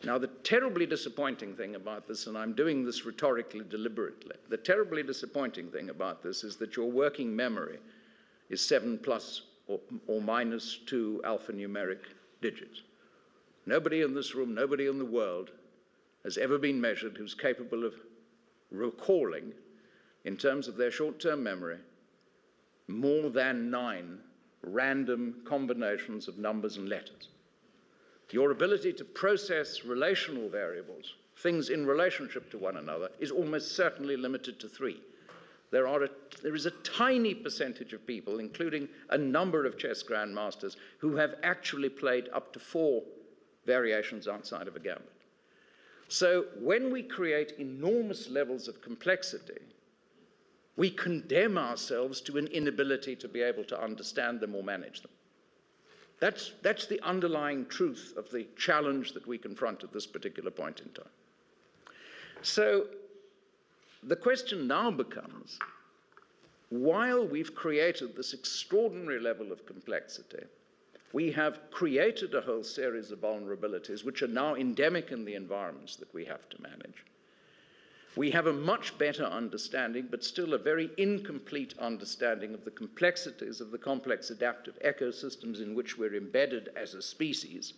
Now, the terribly disappointing thing about this, and I'm doing this rhetorically deliberately, the terribly disappointing thing about this is that your working memory is 7 plus or minus 2 alphanumeric digits. Nobody in this room, nobody in the world has ever been measured who's capable of recalling, in terms of their short-term memory, more than 9 random combinations of numbers and letters. Your ability to process relational variables, things in relationship to one another, is almost certainly limited to 3. There is a tiny percentage of people, including a number of chess grandmasters, who have actually played up to 4 variations outside of a gambit. So when we create enormous levels of complexity, we condemn ourselves to an inability to be able to understand them or manage them. That's the underlying truth of the challenge that we confront at this particular point in time. So the question now becomes, while we've created this extraordinary level of complexity, we have created a whole series of vulnerabilities which are now endemic in the environments that we have to manage. We have a much better understanding, but still a very incomplete understanding of the complexities of the complex adaptive ecosystems in which we're embedded as a species,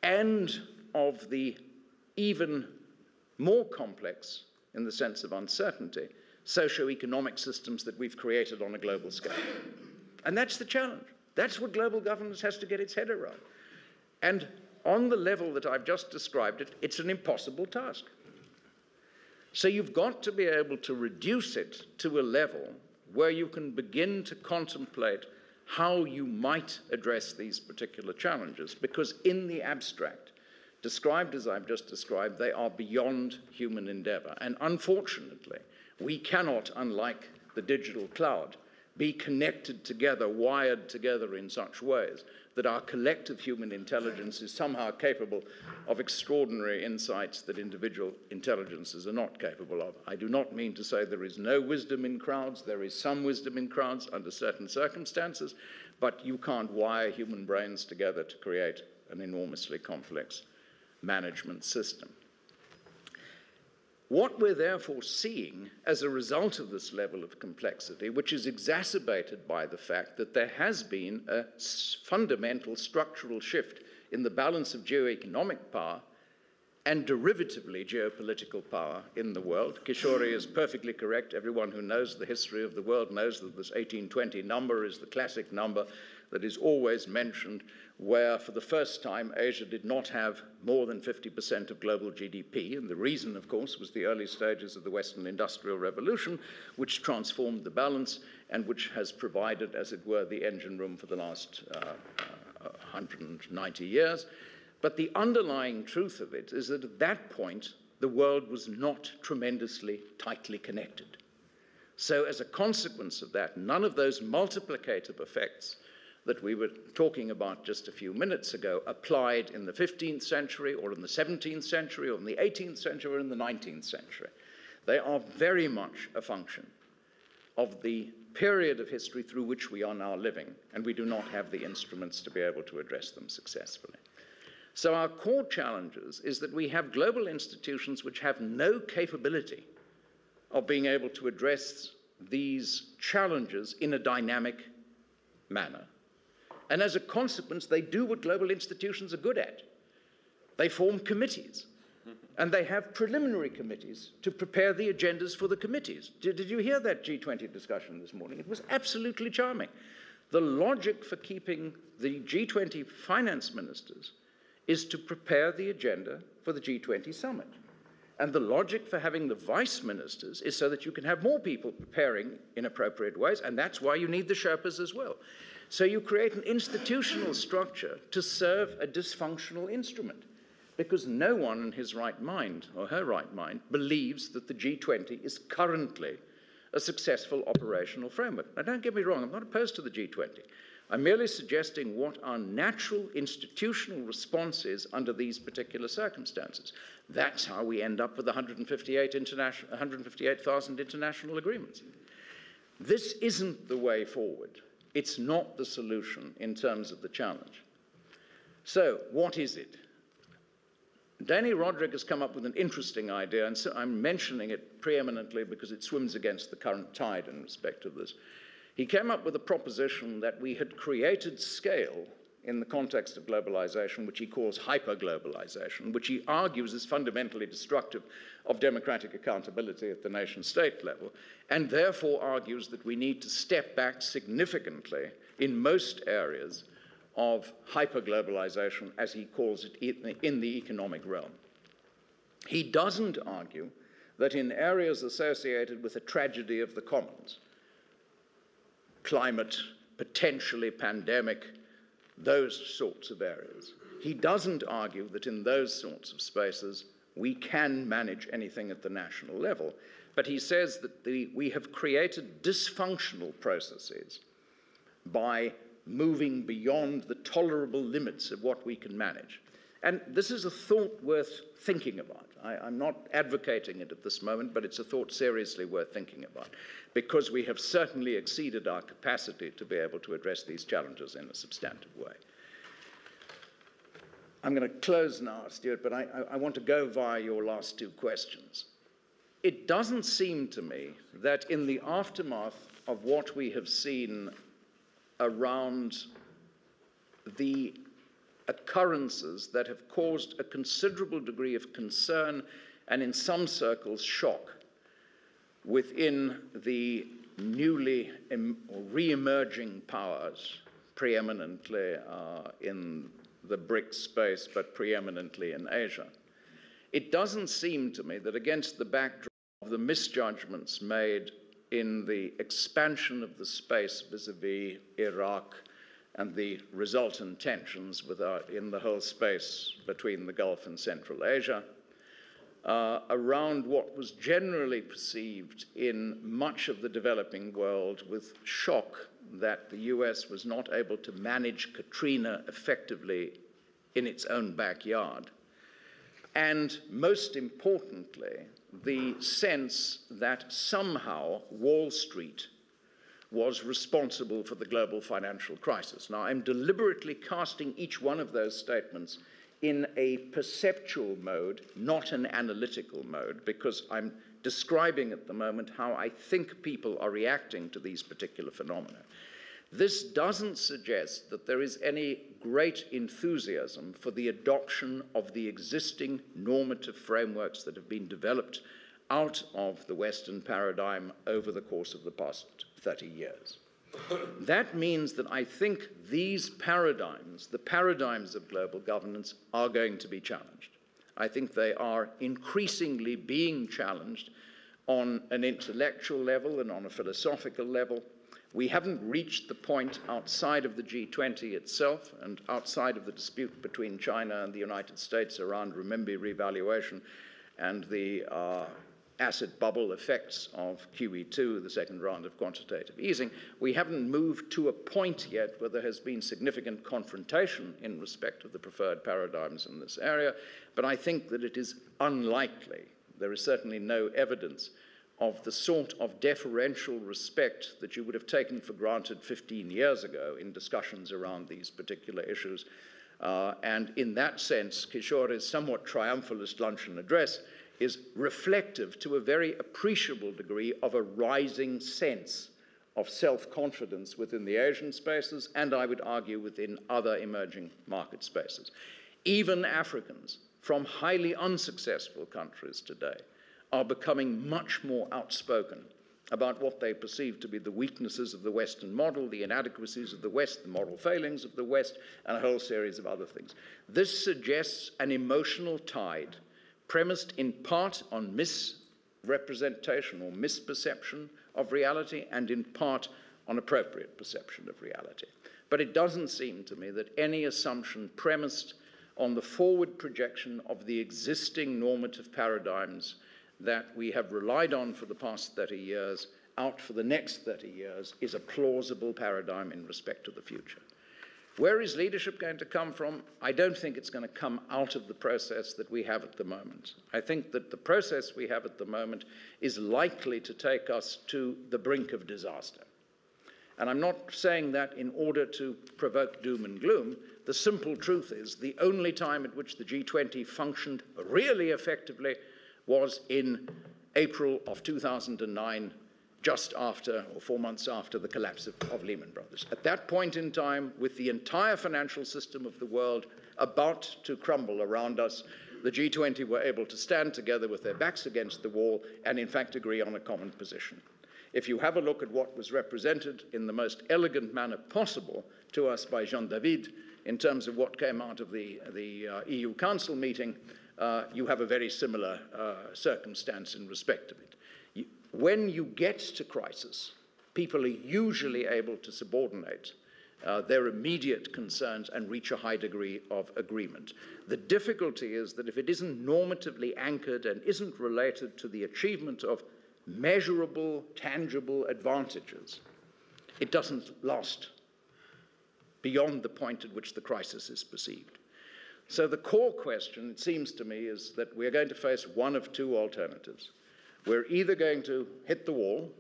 and of the even more complex, in the sense of uncertainty, socio-economic systems that we've created on a global scale. And that's the challenge. That's what global governance has to get its head around. And on the level that I've just described it, it's an impossible task. So you've got to be able to reduce it to a level where you can begin to contemplate how you might address these particular challenges, because in the abstract, described as I've just described, they are beyond human endeavor. And unfortunately, we cannot, unlike the digital cloud, be connected together, wired together in such ways that our collective human intelligence is somehow capable of extraordinary insights that individual intelligences are not capable of. I do not mean to say there is no wisdom in crowds. There is some wisdom in crowds under certain circumstances, but you can't wire human brains together to create an enormously complex management system. What we're therefore seeing as a result of this level of complexity, which is exacerbated by the fact that there has been a fundamental structural shift in the balance of geoeconomic power and derivatively geopolitical power in the world. Kishori is perfectly correct. Everyone who knows the history of the world knows that this 1820 number is the classic number that is always mentioned, where for the first time Asia did not have more than 50% of global GDP. And the reason, of course, was the early stages of the Western Industrial Revolution, which transformed the balance and which has provided, as it were, the engine room for the last 190 years. But the underlying truth of it is that at that point, the world was not tremendously tightly connected. So as a consequence of that, none of those multiplicative effects that we were talking about just a few minutes ago applied in the 15th century or in the 17th century or in the 18th century or in the 19th century. They are very much a function of the period of history through which we are now living, and we do not have the instruments to be able to address them successfully. So our core challenges is that we have global institutions which have no capability of being able to address these challenges in a dynamic manner. And as a consequence, they do what global institutions are good at. They form committees, and they have preliminary committees to prepare the agendas for the committees. Did you hear that G20 discussion this morning? It was absolutely charming. The logic for keeping the G20 finance ministers is to prepare the agenda for the G20 summit. And the logic for having the vice ministers is so that you can have more people preparing in appropriate ways, and that's why you need the Sherpas as well. So you create an institutional structure to serve a dysfunctional instrument, because no one in his right mind, or her right mind, believes that the G20 is currently a successful operational framework. Now, don't get me wrong, I'm not opposed to the G20. I'm merely suggesting what our natural institutional response is under these particular circumstances. That's how we end up with 158,000 international agreements. This isn't the way forward. It's not the solution in terms of the challenge. So what is it? Danny Roderick has come up with an interesting idea, and so I'm mentioning it preeminently because it swims against the current tide in respect of this. He came up with a proposition that we had created scale in the context of globalization, which he calls hyperglobalization, which he argues is fundamentally destructive of democratic accountability at the nation-state level, and therefore argues that we need to step back significantly in most areas of hyperglobalization, as he calls it, in the economic realm. He doesn't argue that in areas associated with a tragedy of the commons, climate, potentially pandemic, those sorts of areas, he doesn't argue that in those sorts of spaces we can manage anything at the national level, but he says that we have created dysfunctional processes by moving beyond the tolerable limits of what we can manage. And this is a thought worth thinking about. I'm not advocating it at this moment, but it's a thought seriously worth thinking about, because we have certainly exceeded our capacity to be able to address these challenges in a substantive way. I'm going to close now, Stuart, but I want to go via your last two questions. It doesn't seem to me that in the aftermath of what we have seen around the occurrences that have caused a considerable degree of concern and in some circles shock within the newly re-emerging powers, preeminently in the BRICS space, but preeminently in Asia. It doesn't seem to me that against the backdrop of the misjudgments made in the expansion of the space vis-a-vis Iraq and the resultant tensions in the whole space between the Gulf and Central Asia, around what was generally perceived in much of the developing world with shock that the US was not able to manage Katrina effectively in its own backyard. And most importantly, the sense that somehow Wall Street was responsible for the global financial crisis. Now, I'm deliberately casting each one of those statements in a perceptual mode, not an analytical mode, because I'm describing at the moment how I think people are reacting to these particular phenomena. This doesn't suggest that there is any great enthusiasm for the adoption of the existing normative frameworks that have been developed out of the Western paradigm over the course of the past 30 years. That means that I think these paradigms, the paradigms of global governance, are going to be challenged. I think they are increasingly being challenged on an intellectual level and on a philosophical level. We haven't reached the point outside of the G20 itself and outside of the dispute between China and the United States around renminbi revaluation and the asset bubble effects of QE2, the second round of quantitative easing. We haven't moved to a point yet where there has been significant confrontation in respect of the preferred paradigms in this area, but I think that it is unlikely, there is certainly no evidence of the sort of deferential respect that you would have taken for granted 15 years ago in discussions around these particular issues. And in that sense, Kishore's somewhat triumphalist luncheon address is reflective to a very appreciable degree of a rising sense of self-confidence within the Asian spaces, and I would argue within other emerging market spaces. Even Africans from highly unsuccessful countries today are becoming much more outspoken about what they perceive to be the weaknesses of the Western model, the inadequacies of the West, the moral failings of the West, and a whole series of other things. This suggests an emotional tide premised in part on misrepresentation or misperception of reality and in part on appropriate perception of reality. But it doesn't seem to me that any assumption premised on the forward projection of the existing normative paradigms that we have relied on for the past 30 years out for the next 30 years is a plausible paradigm in respect to the future. Where is leadership going to come from? I don't think it's going to come out of the process that we have at the moment. I think that the process we have at the moment is likely to take us to the brink of disaster. And I'm not saying that in order to provoke doom and gloom. the simple truth is the only time at which the G20 functioned really effectively was in April of 2009, just after, or 4 months after, the collapse of Lehman Brothers. At that point in time, with the entire financial system of the world about to crumble around us, the G20 were able to stand together with their backs against the wall and, in fact, agree on a common position. If you have a look at what was represented in the most elegant manner possible to us by Jean David in terms of what came out of the EU Council meeting, you have a very similar circumstance in respect of it. When you get to crisis, people are usually able to subordinate their immediate concerns and reach a high degree of agreement. The difficulty is that if it isn't normatively anchored and isn't related to the achievement of measurable, tangible advantages, it doesn't last beyond the point at which the crisis is perceived. So the core question, it seems to me, is that we're going to face one of two alternatives. We're either going to hit the wall,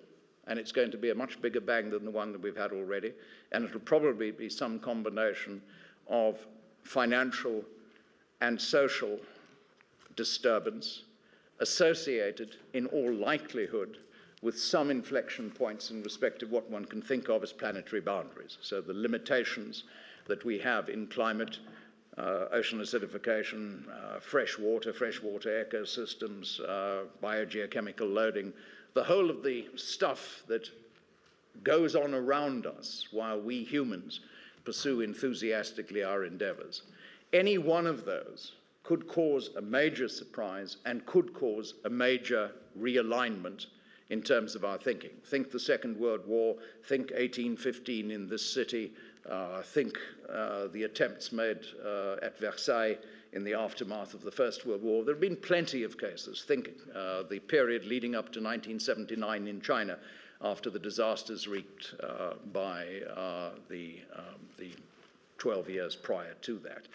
and it's going to be a much bigger bang than the one that we've had already, and it'll probably be some combination of financial and social disturbance associated, in all likelihood, with some inflection points in respect of what one can think of as planetary boundaries. So the limitations that we have in climate, ocean acidification, freshwater ecosystems, biogeochemical loading, the whole of the stuff that goes on around us while we humans pursue enthusiastically our endeavors. Any one of those could cause a major surprise and could cause a major realignment in terms of our thinking. Think the Second World War, think 1815 in this city, think the attempts made at Versailles in the aftermath of the First World War. There have been plenty of cases. Think the period leading up to 1979 in China after the disasters wreaked by the 12 years prior to that.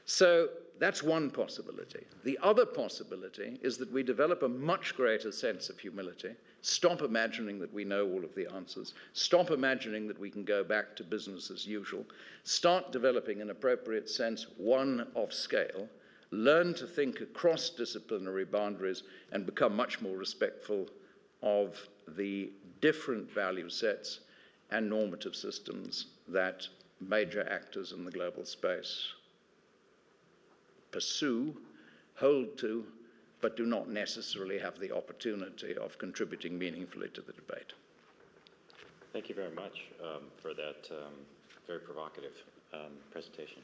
So that's one possibility. The other possibility is that we develop a much greater sense of humility, stop imagining that we know all of the answers, stop imagining that we can go back to business as usual, start developing an appropriate sense, one of scale, learn to think across disciplinary boundaries, and become much more respectful of the different value sets and normative systems that major actors in the global space pursue, hold to, but do not necessarily have the opportunity of contributing meaningfully to the debate. Thank you very much for that very provocative presentation.